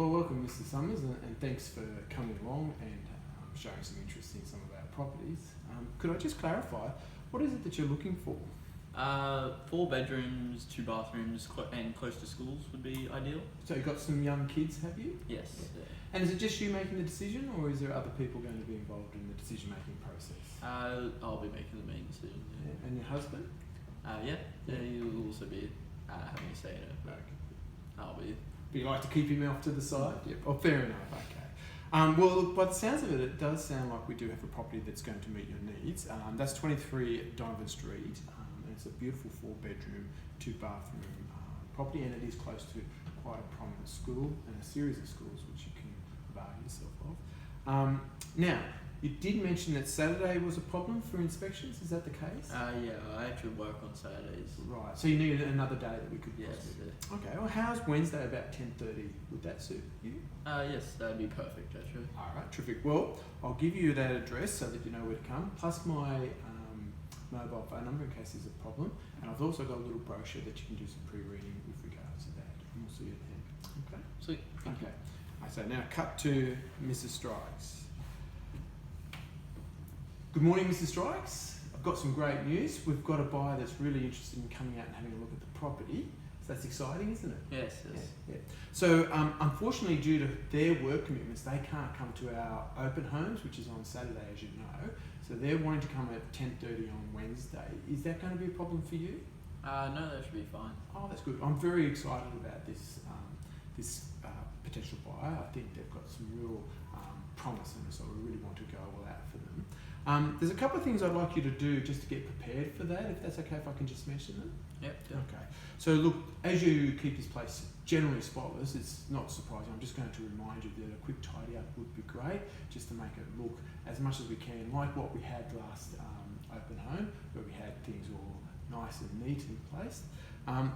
Well, welcome, Mr. Summers, and thanks for coming along and showing some interest in some of our properties. Could I just clarify, what is it that you're looking for? 4 bedrooms, 2 bathrooms, and close to schools would be ideal. So you've got some young kids, have you? Yes. Yeah. And is it just you making the decision, or is there other people going to be involved in the decision-making process? I'll be making the main decision. Yeah. And your husband? Yeah. He'll also be having a say in it. Okay. I'll be. But you like to keep him off to the side? Yep. Oh, fair enough. Okay. Well, look, by the sounds of it, it does sound like we do have a property that's going to meet your needs. That's 23 Donovan Street, and it's a beautiful 4-bedroom, 2-bathroom property, and it is close to quite a prominent school and a series of schools which you can avail yourself of. Now, you did mention that Saturday was a problem for inspections. Is that the case? Yeah, I actually work on Saturdays. Right. So you need another day that we could Yes. possibly. Okay. Well, how's Wednesday about 10:30? Would that suit you? Yes, that'd be perfect actually. All right. Terrific. Well, I'll give you that address so that you know where to come. Plus my mobile phone number in case there's a problem, and I've also got a little brochure that you can do some pre-reading with regards to that. And we'll see you then. Okay. Sweet. Okay. So now cut to Mrs. Strikes. Good morning, Mrs. Strikes. I've got some great news. We've got a buyer that's really interested in coming out and having a look at the property. So that's exciting, isn't it? Yes. Yeah. So unfortunately, due to their work commitments, they can't come to our open homes, which is on Saturday, as you know. So they're wanting to come at 10:30 on Wednesday. Is that going to be a problem for you? No, that should be fine. Oh, that's good. I'm very excited about this potential buyer. I think they've got some real promise in it, so we really want to go all out for them. There's a couple of things I'd like you to do just to get prepared for that, if that's okay, if I can just mention them. Yep. Okay. So look, as you keep this place generally spotless, it's not surprising. I'm just going to remind you that a quick tidy up would be great, just to make it look as much as we can like what we had last open home, where we had things all nice and neat and placed.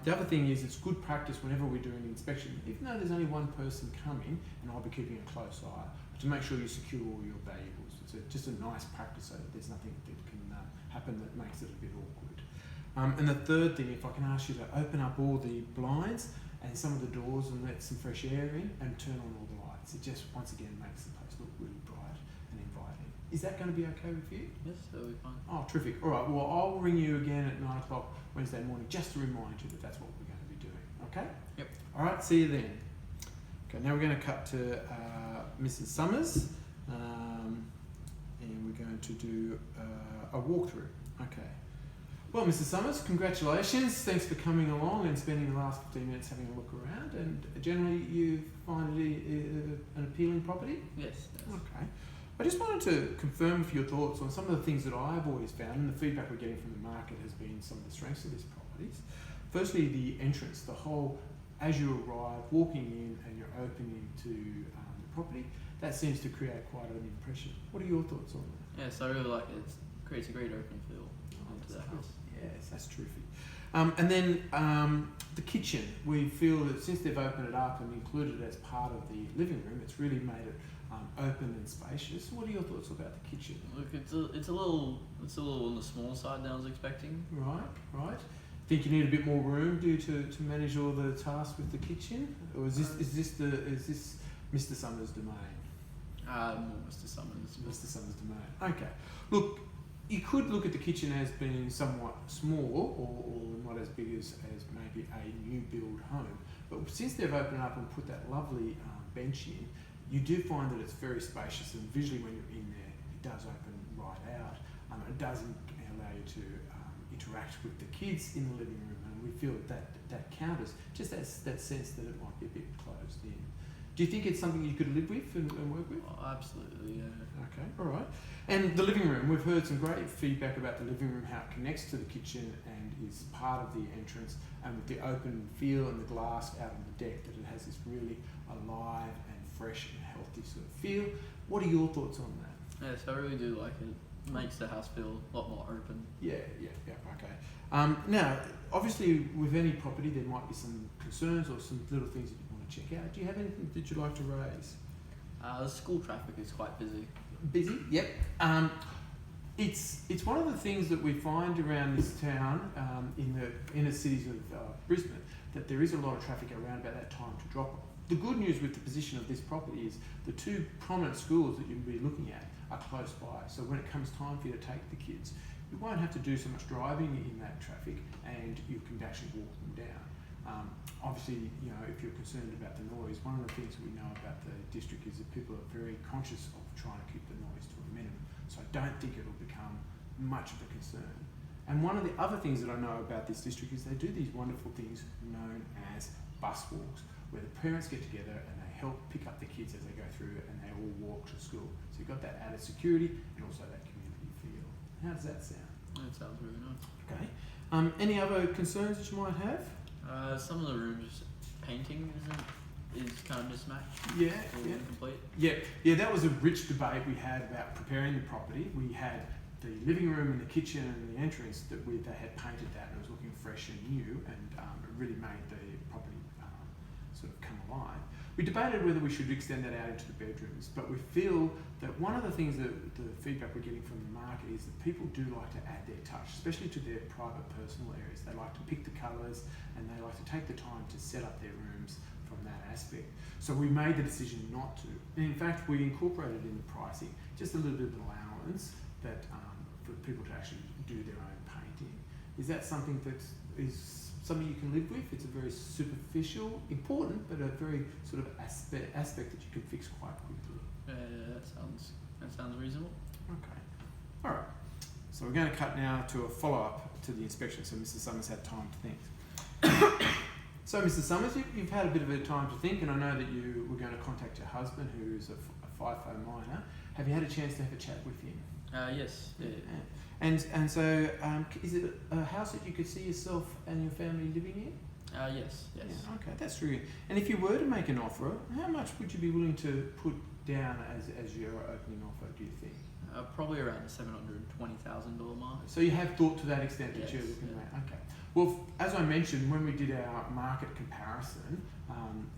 The other thing is, it's good practice whenever we're doing an inspection, even though there's only one person coming, and I'll be keeping a close eye, to make sure you secure all your valuables. It's just a nice practice so that there's nothing that can happen that makes it a bit awkward. And the third thing, if I can ask you to open up all the blinds and some of the doors and let some fresh air in and turn on all the lights. It just, once again, makes the place look really bright and inviting. Is that going to be okay with you? Yes, that'll be fine. Oh, terrific. All right, well, I'll ring you again at 9 o'clock Wednesday morning just to remind you that that's what we're going to be doing, okay? Yep. All right, see you then. Okay, now we're going to cut to Mrs. Summers, and we're going to do a walkthrough. Okay. Well, Mrs. Summers, congratulations. Thanks for coming along and spending the last 15 minutes having a look around. And generally, you find it an appealing property? Yes. Okay. I just wanted to confirm with your thoughts on some of the things that I've always found, and the feedback we're getting from the market has been some of the strengths of these properties. Firstly, the entrance, the whole, as you arrive, walking in and you're opening to the property, that seems to create quite an impression. What are your thoughts on that? Yes, I really like it. It creates a great open feel into the house. Yes, that's terrific. And then the kitchen, we feel that since they've opened it up and included it as part of the living room, it's really made it open and spacious. What are your thoughts about the kitchen? Look, it's a little on the small side than I was expecting. Right. Think you need a bit more room to manage all the tasks with the kitchen, or is this Mr. Summers' domain? More Mr. Summers. Mr. Summers' domain. Okay. Look, you could look at the kitchen as being somewhat small or not as big as maybe a new build home. But since they've opened up and put that lovely bench in, you do find that it's very spacious, and visually when you're in there, it does open right out. It does allow you to interact with the kids in the living room, and we feel that counters just that sense that it might be a bit closed in. Do you think it's something you could live with and work with? Oh, absolutely, yeah. Okay, all right. And the living room, we've heard some great feedback about the living room, how it connects to the kitchen and is part of the entrance, and with the open feel and the glass out on the deck, that it has this really alive and fresh and healthy sort of feel. What are your thoughts on that? Yes, I really do like it. It makes the house feel a lot more open. Yeah, okay. Now, obviously, with any property, there might be some concerns or some little things that you want to check out. Do you have anything that you'd like to raise? The school traffic is quite busy. Busy? Yep. It's one of the things that we find around this town, in the inner cities of Brisbane, that there is a lot of traffic around about that time to drop off. the good news with the position of this property is the two prominent schools that you'll be looking at are close by. So when it comes time for you to take the kids, you won't have to do so much driving in that traffic, and you can actually walk them down. Obviously, you know, if you're concerned about the noise, one of the things we know about the district is that people are very conscious of trying to keep the noise to a minimum. So I don't think it'll become much of a concern. And one of the other things that I know about this district is they do these wonderful things known as bus walks, where the parents get together and they help pick up the kids as they go through it, and they all walk to school. So you've got that added security and also that community feel. How does that sound? That sounds really nice. Okay. Any other concerns that you might have? Some of the rooms painting is kind of mismatched. Yeah, or incomplete. Yeah. That was a rich debate we had about preparing the property. We had the living room and the kitchen and the entrance that they had painted that, and it was looking fresh and new, and it really made the property sort of come alive. We debated whether we should extend that out into the bedrooms, but we feel that one of the things that the feedback we're getting from the market is that people do like to add their touch, especially to their private personal areas. They like to pick the colours, and they like to take the time to set up their rooms from that aspect. So we made the decision not to. And in fact, we incorporated in the pricing just a little bit of an allowance that for people to actually do their own painting. Is that something that is something you can live with? It's a very superficial, important, but a very sort of aspect that you can fix quite quickly. That sounds reasonable. Okay. All right. So we're going to cut now to a follow-up to the inspection, so Mr. Summers had time to think. So, Mr. Summers, you've had a bit of a time to think, and I know that you were going to contact your husband, who is a FIFO minor. Have you had a chance to have a chat with him? Yes. Yeah. And so, is it a house that you could see yourself and your family living in? Yes. Yeah, okay, that's really good. And if you were to make an offer, how much would you be willing to put down as your opening offer, do you think? Probably around the $720,000 mark. So you have thought to that extent that Yes, you're looking yeah. at. Okay. Well, as I mentioned, when we did our market comparison,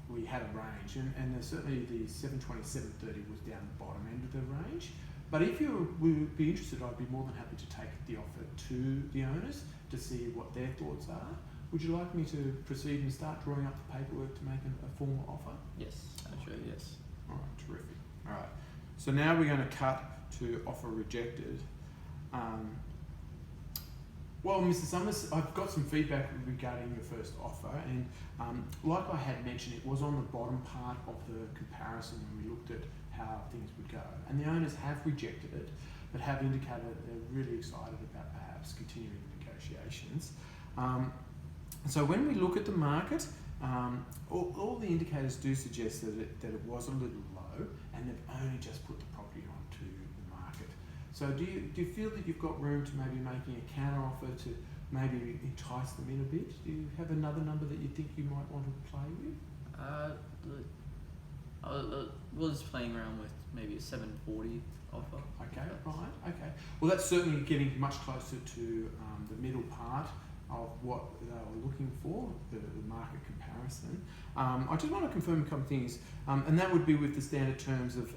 we had a range, and certainly the 720, 730 was down the bottom end of the range. But if you would be interested, I'd be more than happy to take the offer to the owners to see what their thoughts are. Would you like me to proceed and start drawing up the paperwork to make a formal offer? Yes, actually, yes. All right, terrific. All right. So now we're going to cut to offer rejected. Well, Mr. Summers, I've got some feedback regarding your first offer, and like I had mentioned, it was on the bottom part of the comparison when we looked at how things would go. And the owners have rejected it, but have indicated that they're really excited about perhaps continuing negotiations. So when we look at the market, all the indicators do suggest that it was a little low, and they've only just put the property onto the market. So do you feel that you've got room to maybe making a counter offer to maybe entice them in a bit? Do you have another number that you think you might want to play with? I was playing around with maybe a 740 offer. Okay, right, okay. Well, that's certainly getting much closer to the middle part of what they were looking for, the market comparison. I just want to confirm a couple of things, and that would be with the standard terms of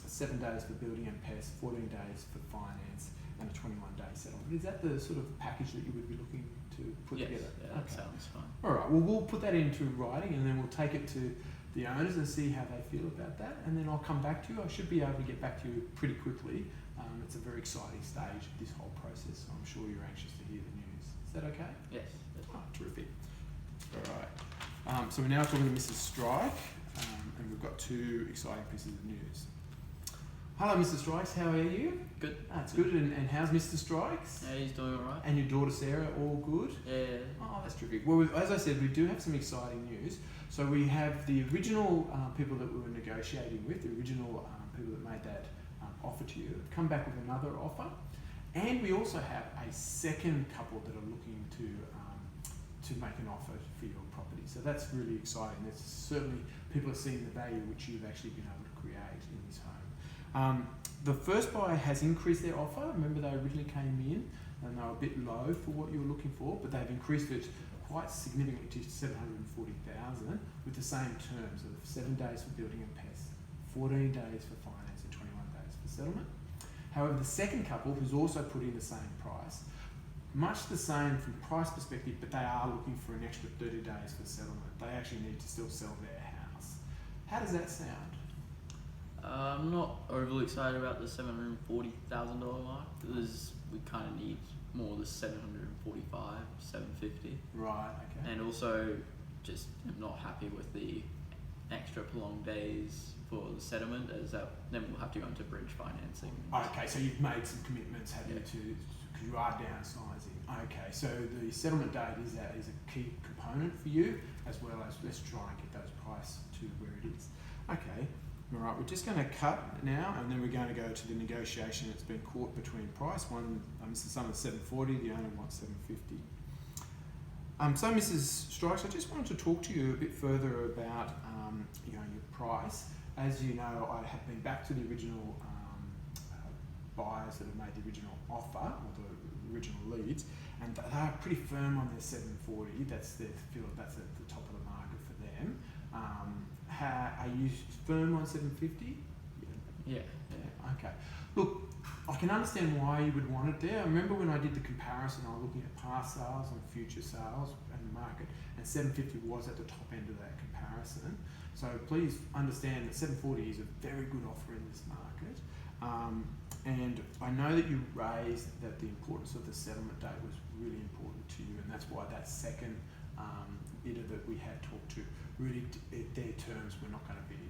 7 days for building and pests, 14 days for finance, and a 21-day settlement. Is that the sort of package that you would be looking to put together? Yeah, that sounds fine. All right, well, we'll put that into writing, and then we'll take it to the owners and see how they feel about that, and then I'll come back to you. I should be able to get back to you pretty quickly. It's a very exciting stage of this whole process, so I'm sure you're anxious to hear the news. Is that okay? Yes. Oh, terrific. All right. So we're now talking to Mrs. Strike, and we've got two exciting pieces of news. Hello, Mr. Strikes. How are you? Good. That's good. And how's Mr. Strikes? Yeah, he's doing all right. And your daughter Sarah, all good? Yeah. Oh, that's terrific. Well, as I said, we do have some exciting news. So we have the original people that we were negotiating with, the original people that made that offer to you, have come back with another offer. And we also have a second couple that are looking to make an offer for your property. So that's really exciting. That's certainly, people are seeing the value which you've actually been able to create in this home. The first buyer has increased their offer. Remember, they originally came in and they were a bit low for what you were looking for, but they've increased it quite significantly to $740,000 with the same terms of 7 days for building and pests, 14 days for finance, and 21 days for settlement. However, the second couple, who's also put in the same price, much the same from price perspective, but they are looking for an extra 30 days for settlement. They actually need to still sell their house. How does that sound? I'm not overly excited about the $740,000 mark because we kind of need more the 745, 750, Right, okay. and also just am not happy with the extra prolonged days for the settlement, as that then we'll have to go into bridge financing. Okay, so you've made some commitments, have you, Yeah. because you are downsizing. Okay, so the settlement date is a key component for you, as well as let's try and get those price to where it is. Okay, all right, we're just going to cut now, and then we're going to go to the negotiation that's been caught between price. One, Mr. Summers 740, the owner wants 750. So Mrs. Strikes, I just wanted to talk to you a bit further about your price. As you know, I have been back to the original buyers that have made the original offer, or the original leads, and they are pretty firm on their 740. That's their feel that's at the top of the market for them. Are you firm on 750? Yeah. Okay. Look, I can understand why you would want it there. I remember when I did the comparison, I was looking at past sales and future sales and the market, and 750 was at the top end of that comparison. So please understand that 740 is a very good offer in this market. And I know that you raised that the importance of the settlement date was really important to you, and that's why that second bidder that we had talked to, really their terms were not going to be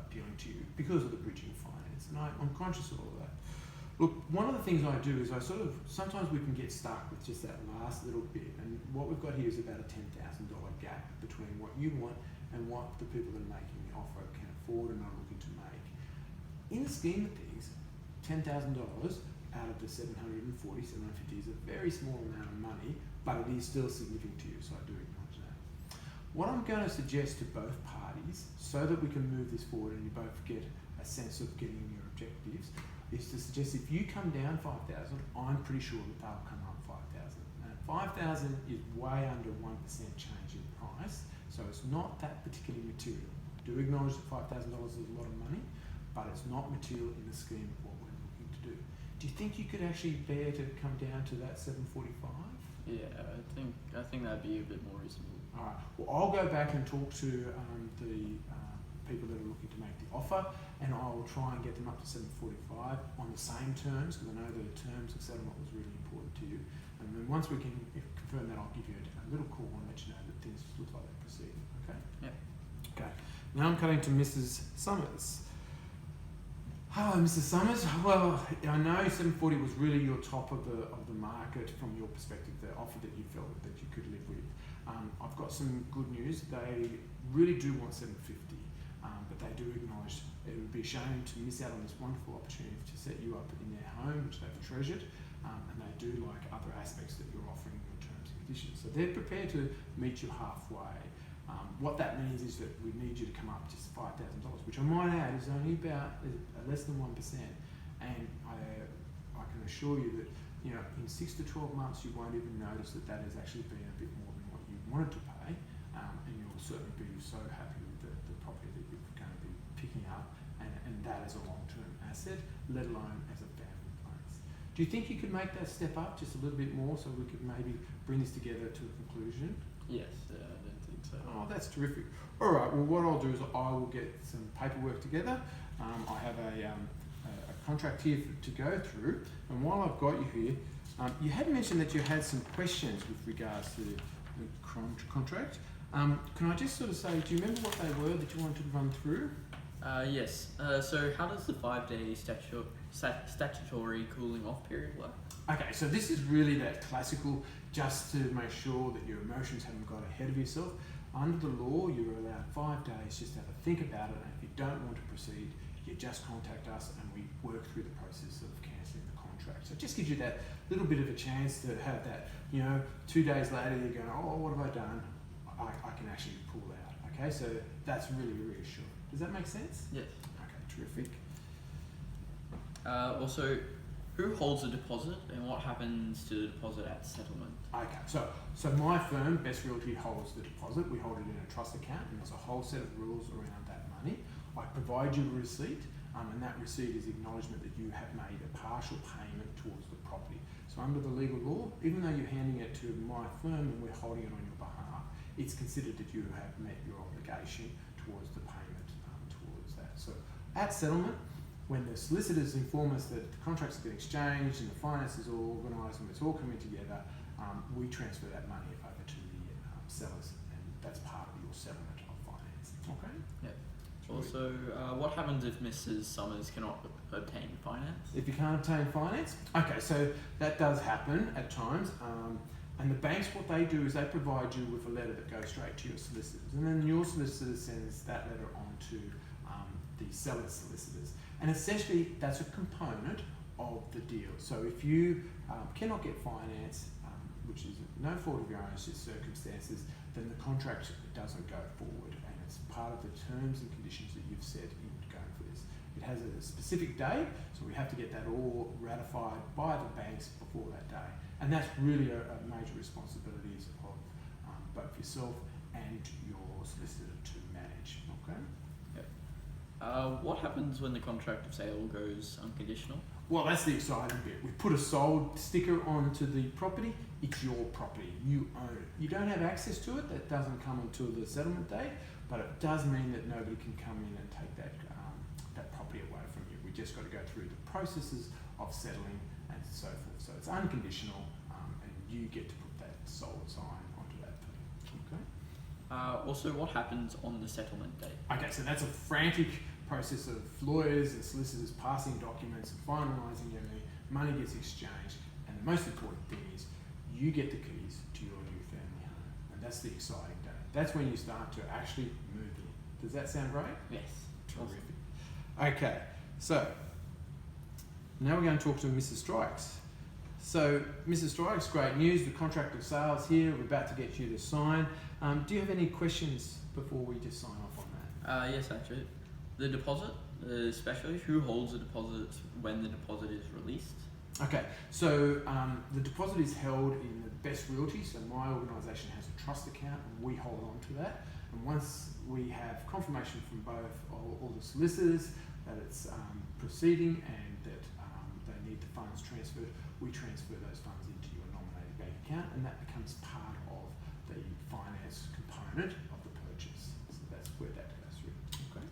appealing to you because of the bridging finance. And I'm conscious of all of that. Look, one of the things I do is sometimes we can get stuck with just that last little bit, and what we've got here is about a $10,000 gap between what you want and what the people that are making the offer can afford and are looking to make. In the scheme of things, $10,000 out of the 750 is a very small amount of money, but it is still significant to you, so I do acknowledge that. What I'm going to suggest to both parties, so that we can move this forward and you both get a sense of getting your objectives, is to suggest if you come down 5,000, I'm pretty sure that they'll come up 5,000. Now, 5,000 is way under 1% change in price, so it's not that particularly material. I do acknowledge that $5,000 is a lot of money, but it's not material in the scheme of what we're looking to do. Do you think you could actually bear to come down to that 745? Yeah, I think that'd be a bit more reasonable. All right. Well, I'll go back and talk to the people that are looking to make the offer, and I'll try and get them up to 745 on the same terms, because I know the terms of settlement was really important to you. And then once we can confirm that, I'll give you a little call and let you know that things look like they're proceeding. Okay? Yeah. Okay. Now I'm cutting to Mrs. Summers. Hello, Mrs. Summers. Well, I know 740 was really your top of the market from your perspective, the offer that you felt that you could live with. I've got some good news. They really do want 750, but they do acknowledge it would be a shame to miss out on this wonderful opportunity to set you up in their home, which they've treasured, and they do like other aspects that you're offering in your terms and conditions. So they're prepared to meet you halfway. What that means is that we need you to come up just $5,000, which I might add is only about less than 1%. And I can assure you that in 6 to 12 months you won't even notice that has actually been a bit more than what you wanted to pay, and you'll certainly be so happy with the property that you're going to be picking up, and that as a long-term asset, let alone as a family place. Do you think you could make that step up just a little bit more so we could maybe bring this together to a conclusion? Yes, I don't think so. Oh, that's terrific. All right, well, what I'll do is I will get some paperwork together. I have a contract here to go through, and while I've got you here, you had mentioned that you had some questions with regards to the contract. Can I just sort of say, do you remember what they were that you wanted to run through? Yes. So how does the 5-day statutory cooling off period work? Okay, so this is really that classical, just to make sure that your emotions haven't got ahead of yourself. Under the law, you're allowed 5 days just to have a think about it, and if you don't want to proceed, you just contact us and we work through the process of cancelling the contract. So it just gives you that little bit of a chance to have that, 2 days later you're going, oh, what have I done? I can actually pull out. Okay, so that's really reassuring. Does that make sense? Yes. Okay, terrific. Also, who holds the deposit and what happens to the deposit at settlement? Okay, so my firm, Best Realty, holds the deposit. We hold it in a trust account, and there's a whole set of rules around that money. I provide you a receipt, and that receipt is acknowledgement that you have made a partial payment towards the property. So under the legal law, even though you're handing it to my firm and we're holding it on your behalf, it's considered that you have met your obligation towards the payment at settlement, when the solicitors inform us that the contracts have been exchanged and the finance is all organised and it's all coming together, we transfer that money over to the sellers, and that's part of your settlement of finance. Okay? Yep. Also, what happens if Mrs. Summers cannot obtain finance? If you can't obtain finance, okay, so that does happen at times. And the banks, what they do is they provide you with a letter that goes straight to your solicitors, and then your solicitor sends that letter on to the seller's solicitors. And essentially, that's a component of the deal. So if you cannot get finance, which is no fault of your own, it's just circumstances, then the contract doesn't go forward, and it's part of the terms and conditions that you've set in going for this. It has a specific date, so we have to get that all ratified by the banks before that day. And that's really a major responsibility of both yourself and your solicitor to manage. Okay? Yep. What happens when the contract of sale goes unconditional? Well, that's the exciting bit. We put a sold sticker onto the property. It's your property. You own it. You don't have access to it. That doesn't come until the settlement date, but it does mean that nobody can come in and take that property away from you. We just got to go through the processes of settling and so forth. So it's unconditional, and you get to put that sold sign onto that thing. Okay. Also, what happens on the settlement date? Okay, so that's a frantic process of lawyers and solicitors passing documents and finalising everything. Money gets exchanged, and the most important thing is you get the keys to your new family home, and that's the exciting day. That's when you start to actually move in. Does that sound great? Yes. Terrific. Okay, so now we're going to talk to Mrs. Strikes. So, Mrs. Strikes, great news. The contract of sales here. We're about to get you to sign. Do you have any questions before we just sign off on that? Yes, actually. The deposit, especially, who holds the deposit when the deposit is released? Okay, so the deposit is held in the Best Realty. So my organisation has a trust account, and we hold on to that. And once we have confirmation from both all the solicitors that it's proceeding and that they need the funds transferred, we transfer those funds into your nominated bank account, and that becomes part of the finance component of the purchase. So that's where that goes through. Okay.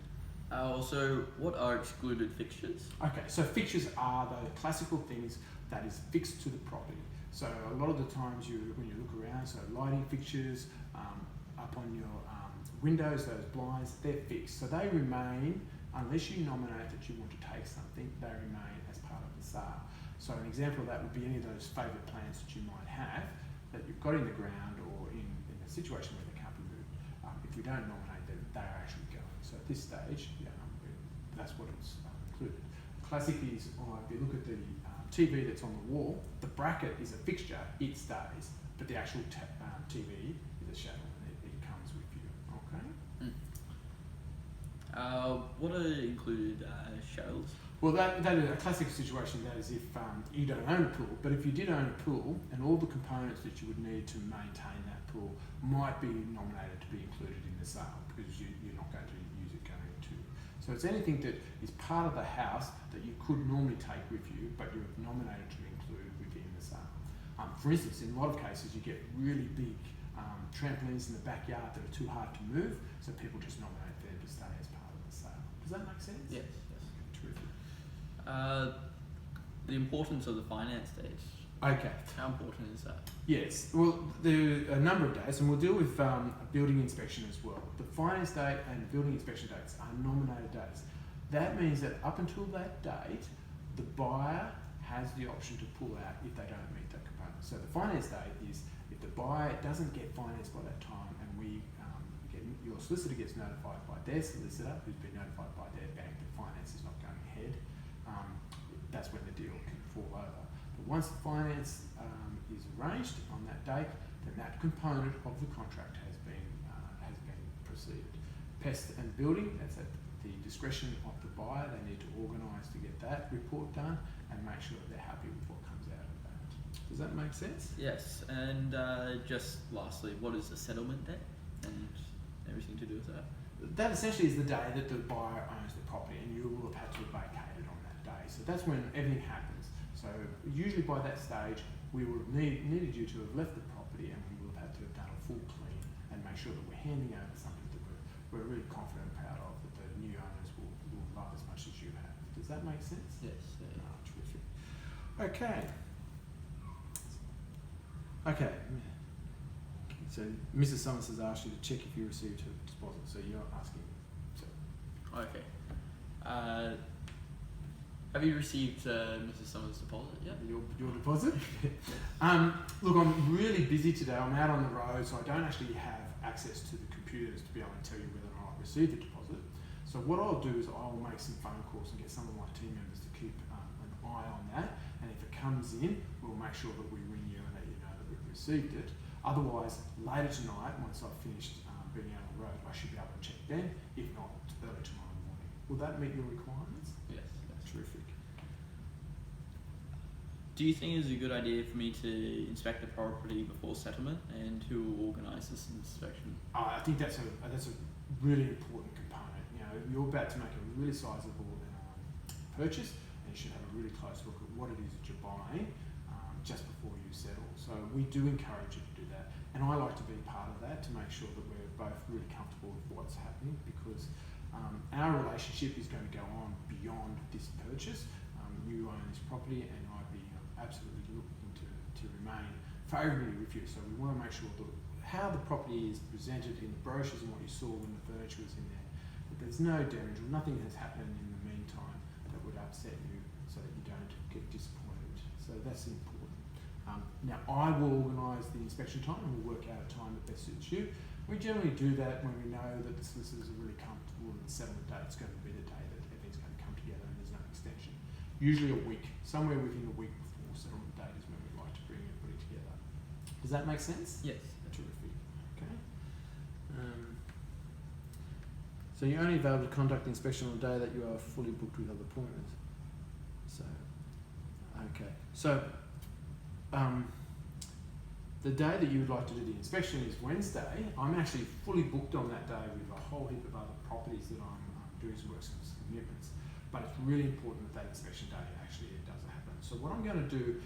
Also, what are excluded fixtures? Okay, so fixtures are the classical things that is fixed to the property. So a lot of the times when you look around, so lighting fixtures up on your windows, those blinds, they're fixed. So they remain, unless you nominate that you want to take something, they remain as part of the sale. So an example of that would be any of those favourite plants that you might have that you've got in the ground or in a situation where they can't be moved. If we don't nominate them, they are actually going. So at this stage, that's what it's included. Classic is, if you look at the TV that's on the wall, the bracket is a fixture, it stays, but the actual TV is a shadow, and it comes with you. Okay? What are included shadows? Well, that is a classic situation. That is if you don't own a pool, but if you did own a pool, and all the components that you would need to maintain that pool might be nominated to be included in the sale, because you're not going to use it going to. So it's anything that is part of the house that you could normally take with you, but you're nominated to include within the sale. For instance, in a lot of cases, you get really big trampolines in the backyard that are too hard to move, so people just nominate them to stay as part of the sale. Does that make sense? Yes. Terrific. The importance of the finance days. Okay. How important is that? Yes. Well, there are a number of days, and we'll deal with a building inspection as well. The finance date and building inspection dates are nominated dates. That means that up until that date, the buyer has the option to pull out if they don't meet that component. So the finance date is if the buyer doesn't get finance by that time, and your solicitor gets notified by their solicitor, who's been notified by their bank that finance is not going ahead, that's when the deal can fall over. But once the finance is arranged on that date, then that component of the contract has been proceeded. Pest and building, that's at the discretion of the buyer. They need to organise to get that report done and make sure that they're happy with what comes out of that. Does that make sense? Yes, and just lastly, what is the settlement date and everything to do with that? That essentially is the day that the buyer owns the property, and you will have had to vacate it on that day. So that's when everything happens. So usually by that stage, we will have needed you to have left the property, and we will have had to have done a full clean and make sure that we're handing over something that we're really confident and proud of, that the new owners will love as much as you have. Does that make sense? Yes. Oh, terrific. Okay. Okay. So Mrs. Summers has asked you to check if you received her deposit. So you're asking. So. Okay. Have you received Mrs. Summers' deposit yet? Your deposit? Look, I'm really busy today. I'm out on the road, so I don't actually have access to the computers to be able to tell you whether or not I received the deposit. So what I'll do is I'll make some phone calls and get some of my team members to keep an eye on that. And if it comes in, we'll make sure that we ring you and let you know that we've received it. Otherwise, later tonight, once I've finished being out on the road, I should be able to check then. If not, early tomorrow morning. Will that meet your requirements? Yes. Terrific. Do you think it's a good idea for me to inspect the property before settlement, and who will organise this inspection? I think that's a really important component. You know, you're about to make a really sizable purchase, and you should have a really close look at what it is that you're buying just before you settle. So we do encourage you to do that, and I like to be part of that to make sure that we're both really comfortable with what's happening, because our relationship is going to go on beyond this purchase. You own this property, and I'd be absolutely looking to remain favourably with you. So we want to make sure that how the property is presented in the brochures and what you saw when the furniture was in there, that there's no damage or nothing has happened in the meantime that would upset you, so that you don't get disappointed. So that's important. Now I will organise the inspection time, and we'll work out a time that best suits you. We generally do that when we know that the solicitors are really comfortable and the settlement date's going to be the day that everything's going to come together and there's no extension. Usually a week, somewhere within a week before settlement date is when we like to bring everybody together. Does that make sense? Yes. Terrific. Okay. So you're only available to conduct the inspection on the day that you are fully booked with other appointments. So, okay. So, the day that you would like to do the inspection is Wednesday. I'm actually fully booked on that day with a whole heap of other properties that I'm doing some work, some commitments. But it's really important that inspection day actually does happen. So what I'm going to do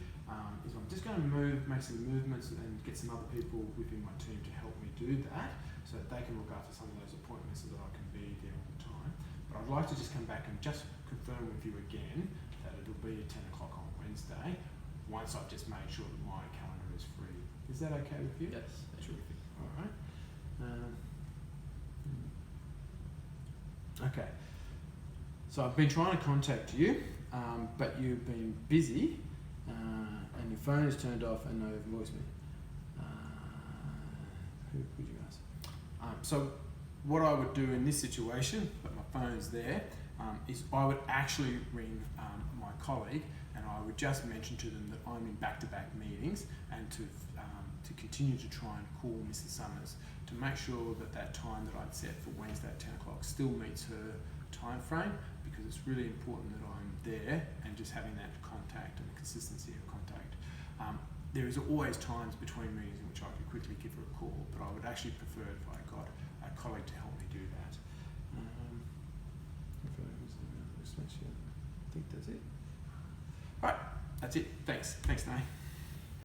is I'm just going to make some movements and get some other people within my team to help me do that, so that they can look after some of those appointments so that I can be there all the time. But I'd like to just come back and just confirm with you again that it'll be at 10 o'clock on Wednesday, once I've just made sure that my calendar is free. Is that okay with you? Yes. Terrific. All right. Okay. So I've been trying to contact you, but you've been busy, and your phone is turned off and no voicemail. Who would you ask? So what I would do in this situation, but my phone's there, is I would actually ring my colleague, and I would just mention to them that I'm in back-to-back meetings, and to continue to try and call Mrs. Summers to make sure that that time that I'd set for Wednesday at 10 o'clock still meets her time frame, because it's really important that I'm there and just having that contact and the consistency of contact. There is always times between meetings in which I could quickly give her a call, but I would actually prefer if I got a colleague to help me do that. I think that's it.